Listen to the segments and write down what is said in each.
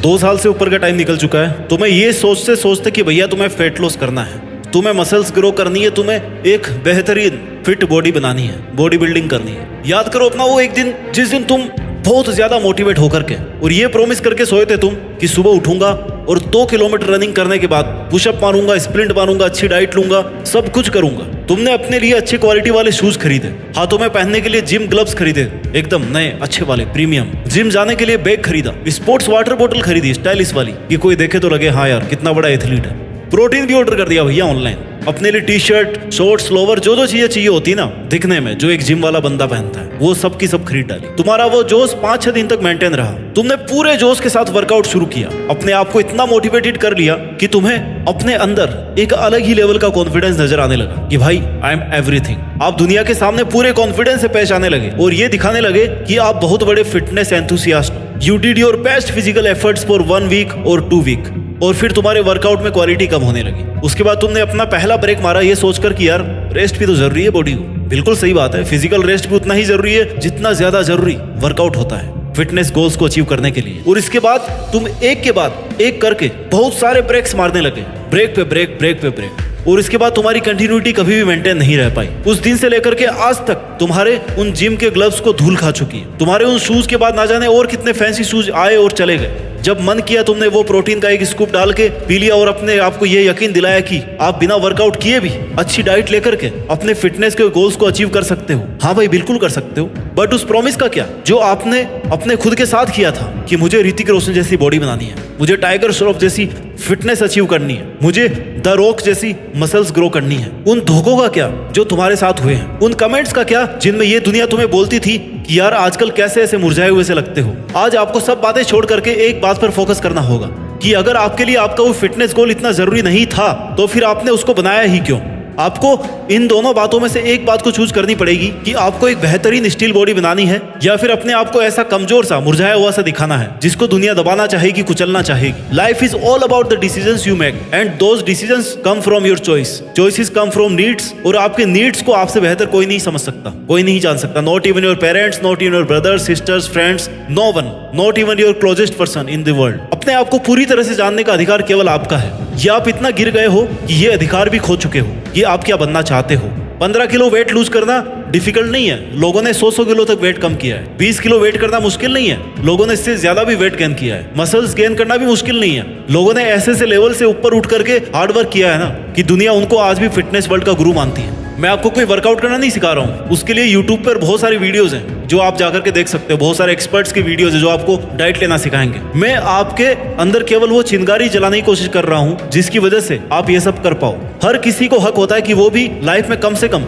2 साल से ऊपर का टाइम निकल चुका है। तुम्हें ये सोचते कि भैया तुम्हें फेट लॉस करना है, तुम्हें मसल्स ग्रो करनी है, तुम्हें एक बेहतरीन फिट बॉडी बनानी है, बॉडी बिल्डिंग करनी है। याद करो अपना वो एक दिन जिस दिन तुम बहुत ज्यादा मोटिवेट होकर के और ये प्रॉमिस करके सोए थे तुम कि सुबह उठूंगा और 2 किलोमीटर रनिंग करने के बाद पुशअप मारूंगा, स्प्रिंट मारूंगा, अच्छी डाइट लूंगा, सब कुछ करूंगा। तुमने अपने लिए अच्छी क्वालिटी वाले शूज खरीदे, हाथों में पहनने के लिए जिम ग्लव्स खरीदे, एकदम नए अच्छे वाले प्रीमियम। जिम जाने के लिए बैग खरीदा, स्पोर्ट्स वाटर बोतल खरीदी स्टाइलिश वाली कि कोई देखे तो लगे हाँ यार कितना बड़ा एथलीट है। प्रोटीन भी ऑर्डर कर दिया भैया ऑनलाइन, अपने लिए टी शर्ट, शॉर्ट्स, लोवर, जो चीजें चाहिए होती ना दिखने में, जो एक जिम वाला बंदा पहनता है, वो सब की सब खरीद डाली। तुम्हारा वो जोश 5-6 दिन तक मेंटेन रहा। तुमने पूरे जोश के साथ वर्कआउट शुरू किया, अपने आप को इतना मोटिवेटेड कर लिया कि तुम्हें अपने अंदर एक अलग ही लेवल का कॉन्फिडेंस नजर आने लगा कि भाई आई एम एवरीथिंग। आप दुनिया के सामने पूरे कॉन्फिडेंस से पेश आने लगे और ये दिखाने लगे कि आप बहुत बड़े फिटनेस एंथुसियास्ट हो। You did your best physical efforts for 1 week और 2 वीक और फिर तुम्हारे वर्कआउट में क्वालिटी कम होने लगी। उसके बाद तुमने अपना पहला ब्रेक मारा ये सोचकर कि यार रेस्ट भी तो जरूरी है बॉडी को। बिल्कुल सही बात है, फिजिकल रेस्ट भी उतना ही जरूरी है जितना ज्यादा जरूरी वर्कआउट होता है फिटनेस गोल्स को अचीव करने के लिए। और इसके बाद तुम एक के बाद एक करके बहुत सारे ब्रेक्स मारने लगे, ब्रेक पे ब्रेक, ब्रेक पे ब्रेक। और इसके बाद तुम्हारी कंटिन्यूटी कभी भी मेंटेन नहीं रह पाई। उस दिन से लेकर के आज तक तुम्हारे उन जिम के ग्लव्स को धूल खा चुकी है। तुम्हारे उन शूज के बाद ना जाने और कितने फैंसी शूज आए और चले गए। जब मन किया तुमने वो प्रोटीन का एक स्कूप डाल के पी लिया और अपने आप को ये यकीन दिलाया कि आप बिना वर्कआउट किए भी अच्छी डाइट लेकर के अपने फिटनेस के गोल्स को अचीव कर सकते हो। हाँ भाई बिल्कुल कर सकते हो, बट उस प्रॉमिस का क्या जो आपने अपने खुद के साथ किया था कि मुझे ऋतिक रोशन जैसी बॉडी बनानी है, मुझे टाइगर श्रॉफ जैसी फिटनेस अचीव करनी है, मुझे द रॉक जैसी मसल्स ग्रो करनी है। उन धोखों का क्या जो तुम्हारे साथ हुए हैं, उन कमेंट्स का क्या जिनमें ये दुनिया तुम्हें बोलती थी कि यार आजकल कैसे ऐसे मुरझाए हुए से लगते हो। आज आपको सब बातें छोड़ करके एक बात पर फोकस करना होगा कि अगर आपके लिए आपका वो फिटनेस गोल इतना जरूरी नहीं था तो फिर आपने उसको बनाया ही क्यों। आपको इन दोनों बातों में से एक बात को चूज करनी पड़ेगी कि आपको एक बेहतरीन स्टील बॉडी बनानी है या फिर अपने आप को ऐसा कमजोर सा मुरझाया हुआ सा दिखाना है जिसको दुनिया दबाना चाहेगी, कुचलना चाहेगी। Life is all about the decisions you make and those decisions come from your choice. Choices come from needs और आपके नीड्स को आपसे बेहतर कोई नहीं समझ सकता, कोई नहीं जान सकता। Not even your parents, not even your brothers, sisters, friends, no one, not even your closest person in the world. अपने आप को पूरी तरह से जानने का अधिकार केवल आपका है। ये आप इतना गिर गए हो कि ये अधिकार भी खो चुके हो। ये आप क्या बनना चाहते हो। 15 किलो वेट लूज करना डिफिकल्ट नहीं है, लोगों ने 100 किलो तक वेट कम किया है। 20 किलो वेट करना मुश्किल नहीं है, लोगों ने इससे ज्यादा भी वेट गेन किया है। मसल्स गेन करना भी मुश्किल नहीं है, लोगों ने ऐसे लेवल से ऊपर उठ करके हार्डवर्क किया है ना कि दुनिया उनको आज भी फिटनेस वर्ल्ड का गुरु मानती है। मैं आपको कोई वर्कआउट करना नहीं सिखा रहा हूँ, उसके लिए यूट्यूब पर बहुत सारी वीडियोस हैं जो आप जाकर के देख सकते हो। बहुत सारे एक्सपर्ट्स की वीडियोस है जो आपको डाइट लेना सिखाएंगे। मैं आपके अंदर केवल वो चिंगारी जलाने की कोशिश कर रहा हूँ जिसकी वजह से आप ये सब कर पाओ। हर किसी को हक होता है कि वो भी लाइफ में कम से कम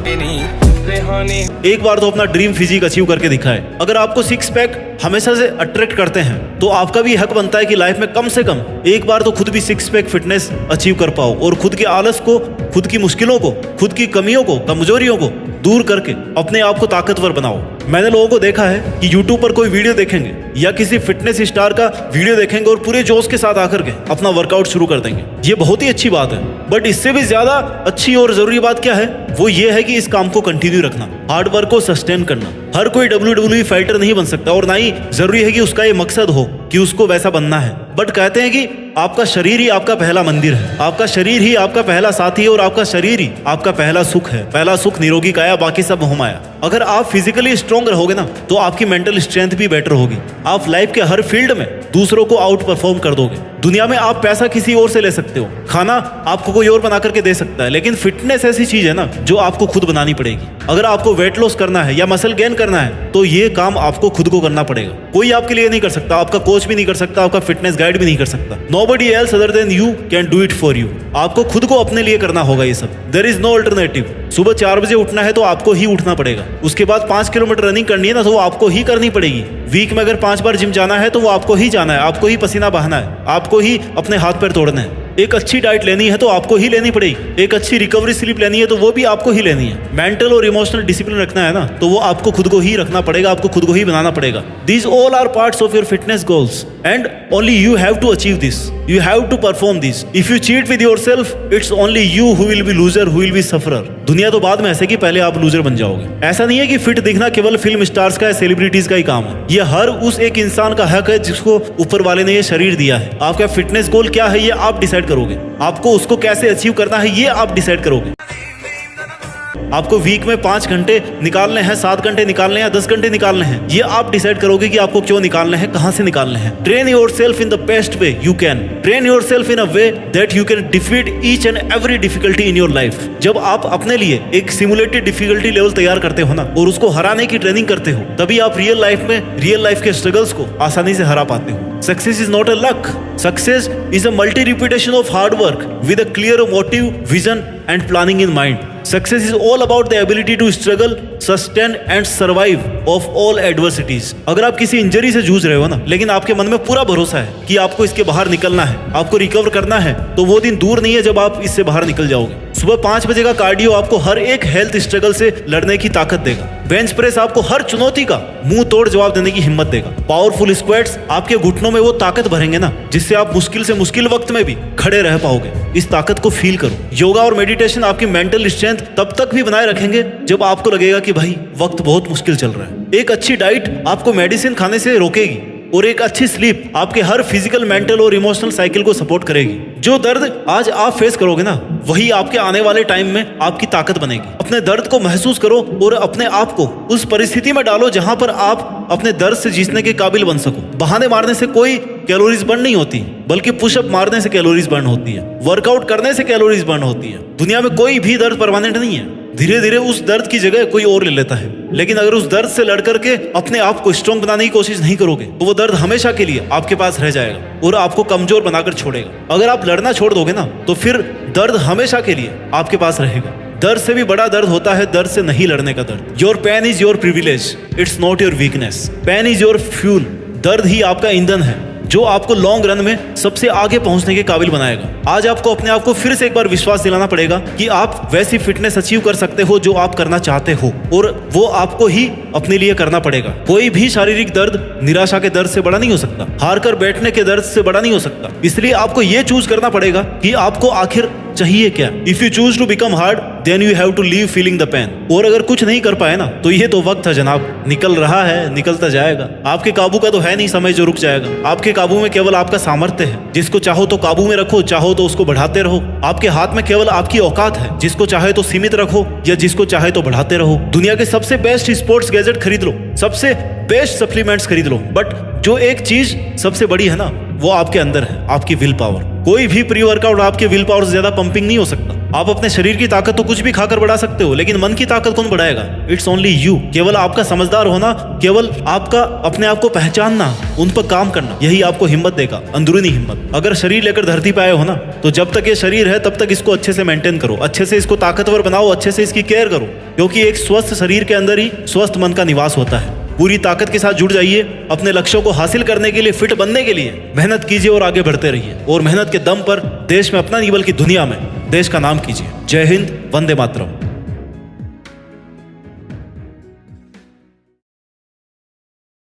एक बार तो अपना ड्रीम फिजिक अचीव करके दिखाए। अगर आपको 6 पैक हमेशा से अट्रैक्ट करते हैं तो आपका भी हक बनता है कि लाइफ में कम से कम एक बार तो खुद भी 6 पैक फिटनेस अचीव कर पाओ और खुद के आलस को, खुद की मुश्किलों को, खुद की कमियों को, कमजोरियों को दूर करके अपने आप को ताकतवर बनाओ। मैंने लोगों को देखा है कि यूट्यूब पर कोई वीडियो देखेंगे या किसी फिटनेस स्टार का वीडियो देखेंगे और पूरे जोश के साथ आकर के अपना वर्कआउट शुरू कर देंगे। ये बहुत ही अच्छी बात है, बट इससे भी ज्यादा अच्छी और जरूरी बात क्या है वो ये है कि इस काम को कंटिन्यू रखना, हार्डवर्क को सस्टेन करना। हर कोई WWE फाइटर नहीं बन सकता और ना ही जरूरी है कि उसका ये मकसद हो कि उसको वैसा बनना है। बट कहते हैं कि आपका शरीर ही आपका पहला मंदिर है, आपका शरीर ही आपका पहला साथी है और आपका शरीर ही आपका पहला सुख है। पहला सुख निरोगी काया, बाकी सब मोहमाया। अगर आप फिजिकली स्ट्रॉन्ग रहोगे ना तो आपकी मेंटल स्ट्रेंथ भी बेटर होगी। आप लाइफ के हर फील्ड में दूसरों को आउट परफॉर्म कर दोगे। दुनिया में आप पैसा किसी और से ले सकते हो, खाना आपको कोई और बना करके दे सकता है, लेकिन फिटनेस ऐसी चीज है ना जो आपको खुद बनानी पड़ेगी। अगर आपको वेट लॉस करना है या मसल गेन करना है तो ये काम आपको खुद को करना पड़ेगा। कोई आपके लिए नहीं कर सकता, आपका कोच भी नहीं कर सकता, आपका फिटनेस गाइड भी नहीं कर सकता। Nobody else other than you can do it for you। आपको खुद को अपने लिए करना होगा ये सब। There is no alternative। सुबह 4 बजे उठना है तो आपको ही उठना पड़ेगा। उसके बाद 5 किलोमीटर रनिंग करनी है ना तो वो आपको ही करनी पड़ेगी। वीक में अगर 5 बार जिम जाना है तो वो आपको ही जाना है, आपको ही पसीना बहाना है, आपको ही अपने हाथ पैर तोड़ने हैं। एक अच्छी डाइट लेनी है तो आपको ही लेनी पड़ेगी, एक अच्छी रिकवरी स्लीप लेनी है तो वो भी आपको ही लेनी है, मेंटल और इमोशनल डिसिप्लिन रखना है ना तो वो आपको खुद को ही रखना पड़ेगा, आपको खुद को ही बनाना पड़ेगा। These all are parts of your fitness goals and only you have to achieve this, you have to perform this. If you cheat with yourself it's only you who will be loser, who will be sufferer. दुनिया तो बाद में ऐसे कि पहले आप loser बन जाओगे। ऐसा नहीं है कि फिट दिखना केवल फिल्म स्टार्स का या सेलिब्रिटीज का ही काम है, ये हर उस एक इंसान का हक है जिसको ऊपर वाले ने ये शरीर दिया है। आपका फिटनेस गोल क्या है ये आप डिसाइड करोगे, आपको उसको कैसे अचीव करना है ये आप डिसाइड करोगे। आपको वीक में 5 घंटे निकालने हैं, 7 घंटे निकालने हैं, 10 घंटे निकालने हैं, ये आप डिसाइड करोगे कि आपको क्यों निकालने हैं, कहां से निकालने हैं। Train yourself in the best way you can, train yourself in a way that you can defeat each and every difficulty in your life. जब आप अपने लिए एक सिमुलेटेड डिफिकल्टी लेवल तैयार करते हो ना और उसको हराने की ट्रेनिंग करते हो, तभी आप रियल लाइफ के स्ट्रगल्स को आसानी से हरा पाते हो। Success is not a luck. Success is a multi-repetition of hard work with a clear motive, vision and planning in mind. Success is all about the ability to struggle, sustain and survive of all adversities. अगर आप किसी injury से जूझ रहे हो ना, लेकिन आपके मन में पूरा भरोसा है कि आपको इसके बाहर निकलना है, आपको रिकवर करना है, तो वो दिन दूर नहीं है जब आप इससे बाहर निकल जाओगे। सुबह 5 बजे का कार्डियो आपको हर एक हेल्थ स्ट्रगल से लड़ने की ताकत देगा। बेंच प्रेस आपको हर चुनौती का मुंह तोड़ जवाब देने की हिम्मत देगा। पावरफुल स्क्वाट्स आपके घुटनों में वो ताकत भरेंगे ना जिससे आप मुश्किल से मुश्किल वक्त में भी खड़े रह पाओगे। इस ताकत को फील करो। योगा और मेडिटेशन आपकी मेंटल स्ट्रेंथ तब तक भी बनाए रखेंगे जब आपको लगेगा कि भाई वक्त बहुत मुश्किल चल रहा है। एक अच्छी डाइट आपको मेडिसिन खाने से रोकेगी और एक अच्छी स्लीप आपके हर फिजिकल, मेंटल और इमोशनल साइकिल को सपोर्ट करेगी। जो दर्द आज आप फेस करोगे ना वही आपके आने वाले टाइम में आपकी ताकत बनेगी। अपने दर्द को महसूस करो और अपने आप को उस परिस्थिति में डालो जहां पर आप अपने दर्द से जीतने के काबिल बन सको। बहाने मारने से कोई कैलोरीज बर्न नहीं होती, बल्कि पुशअप मारने से कैलोरीज बर्न होती है, वर्कआउट करने से कैलोरीज बर्न होती है। दुनिया में कोई भी दर्द परमानेंट नहीं है, धीरे धीरे उस दर्द की जगह कोई और ले लेता है। लेकिन अगर उस दर्द से लड़ करके अपने आप को स्ट्रॉन्ग बनाने की कोशिश नहीं करोगे तो वो दर्द हमेशा के लिए आपके पास रह जाएगा और आपको कमजोर बनाकर छोड़ेगा। अगर आप लड़ना छोड़ दोगे ना तो फिर दर्द हमेशा के लिए आपके पास रहेगा। दर्द से भी बड़ा दर्द होता है दर्द से नहीं लड़ने का दर्द। Your pain is your privilege, it's not your weakness. Pain is your fuel, दर्द ही आपका ईंधन है जो आपको लॉन्ग रन में सबसे आगे पहुंचने के काबिल बनाएगा। आज आपको अपने आप को फिर से एक बार विश्वास दिलाना पड़ेगा कि आप वैसी फिटनेस अचीव कर सकते हो जो आप करना चाहते हो, और वो आपको ही अपने लिए करना पड़ेगा। कोई भी शारीरिक दर्द निराशा के दर्द से बड़ा नहीं हो सकता, हार कर बैठने के दर्द से बड़ा नहीं हो सकता। इसलिए आपको ये चूज करना पड़ेगा कि आपको आखिर चाहिए क्या। If you choose to become hard then you have to leave feeling the pain. और अगर कुछ नहीं कर पाए ना तो ये तो वक्त है जनाब, निकल रहा है, निकलता जाएगा। आपके काबू का तो है नहीं समय जो रुक जाएगा। आपके काबू में केवल आपका सामर्थ्य है, जिसको चाहो तो काबू में रखो, चाहो तो उसको बढ़ाते रहो। आपके हाथ में केवल आपकी औकात है, जिसको चाहे तो सीमित रखो या जिसको चाहे तो बढ़ाते रहो। दुनिया के सबसे बेस्ट स्पोर्ट्स गैजेट खरीद लो, सबसे बेस्ट सप्लीमेंट्स खरीद लो, बट जो एक चीज सबसे बड़ी है ना वो आपके अंदर है, आपकी विल पावर। कोई भी प्री वर्कआउट आपके विल पावर से ज्यादा पंपिंग नहीं हो सकता। आप अपने शरीर की ताकत तो कुछ भी खाकर बढ़ा सकते हो, लेकिन मन की ताकत कौन बढ़ाएगा? It's only you. केवल आपका समझदार होना, केवल आपका अपने आप को पहचानना, उन पर काम करना, यही आपको हिम्मत देगा, अंदरूनी हिम्मत। अगर शरीर लेकर धरती पे आए हो ना तो जब तक ये शरीर है तब तक इसको अच्छे से मेंटेन करो, अच्छे से इसको ताकतवर बनाओ, अच्छे से इसकी केयर करो, क्योंकि एक स्वस्थ शरीर के अंदर ही स्वस्थ मन का निवास होता है। पूरी ताकत के साथ जुड़ जाइए। अपने लक्ष्यों को हासिल करने के लिए, फिट बनने के लिए मेहनत कीजिए और आगे बढ़ते रहिए, और मेहनत के दम पर देश में अपना नहीं बल्कि दुनिया में देश का नाम कीजिए। जय हिंद, वंदे मातरम।